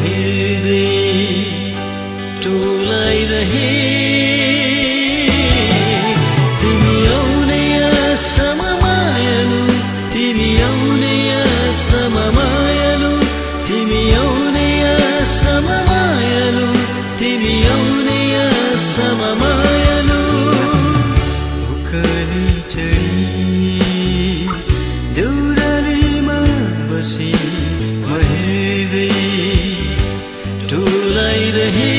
हेर्दै टोलाइरहे तिमी आउने आशामा मायालु तिमी आउने आशामा मायालु तिमी आउने आशामा मायालु तिमी आउने आशामा मायालु उकाली चढी देउरालीमा बसी म हेर्दै टोलाइरहे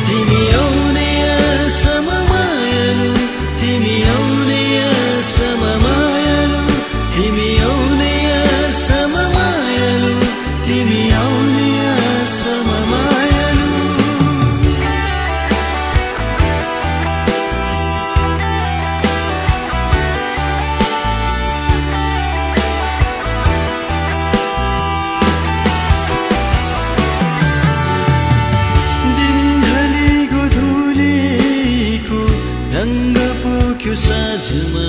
तिमी आउने आशामा मायालु तिमी आउने आशामा मायालु तिमी आउने आशामा मायालु तिमी आउने आशामा मायालु रंग पोख्यो साँझमा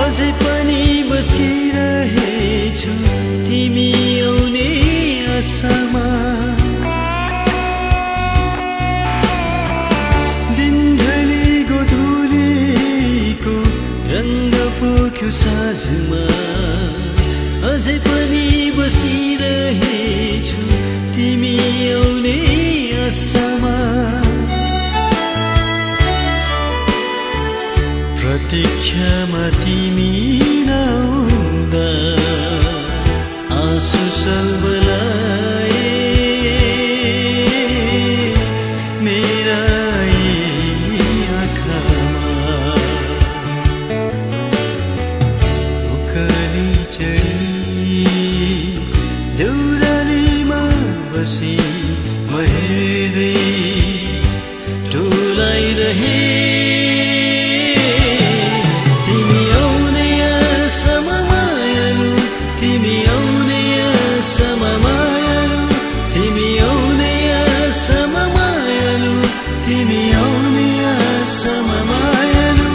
अझै पनि बसिरहेछु तिमी आउने आशामा दिन ढली गोधुलीको रंग पोख्यो साँझमा अझै पनि बसिरहेछु तिमी आउने आशामा प्रतीक्षामा तिमी नआउँदा आँसु सल्बलाए मेरा आँखामा उकाली चढी देउरालीमा बसी म हेर्दै टोलाइरहे तिमी आउने आशामा मायालु तिमी आउने आशामा मायालु तिमी आउने आशामा मायालु तिमी आउने आशामा मायालु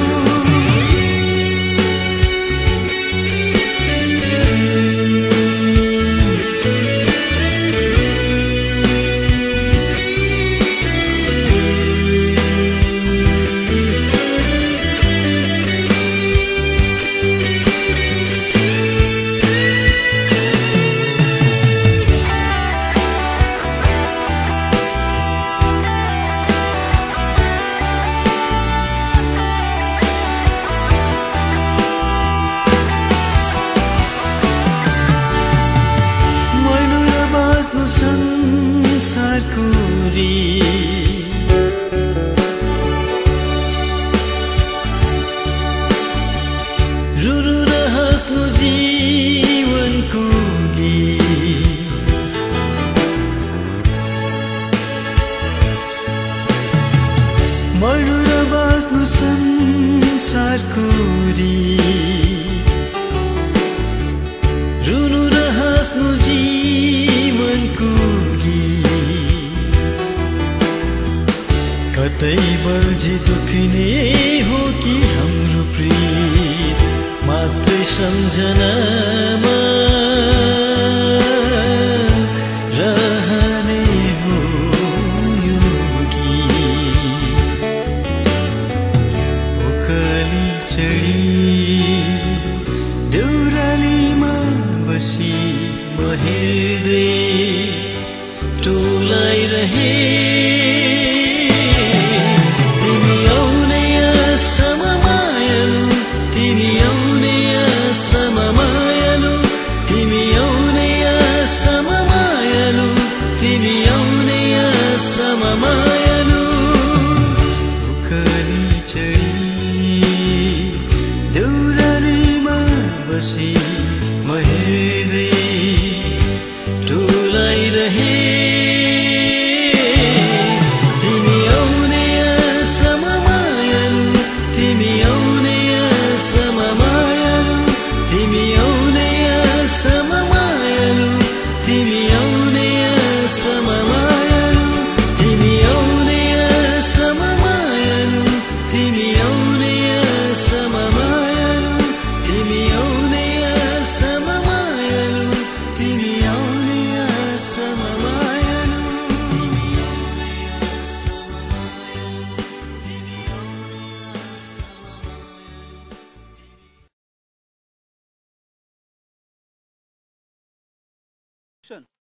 संसारको रुरु र हाँस्नु जीवनको गीत मर्नु र बाँच्नु संसारको रुरु र हाँस्नु जीवनको कतै बल्झी दुख्ने हो कि हाम्रो प्रीत मात्रै सम्झनामा रहने हो यो गीत उकाली चढी देउरालीमा बसी म हेर्दै टोलाइरहे म हेर्दै टोलाइरहे तिमी एक्सन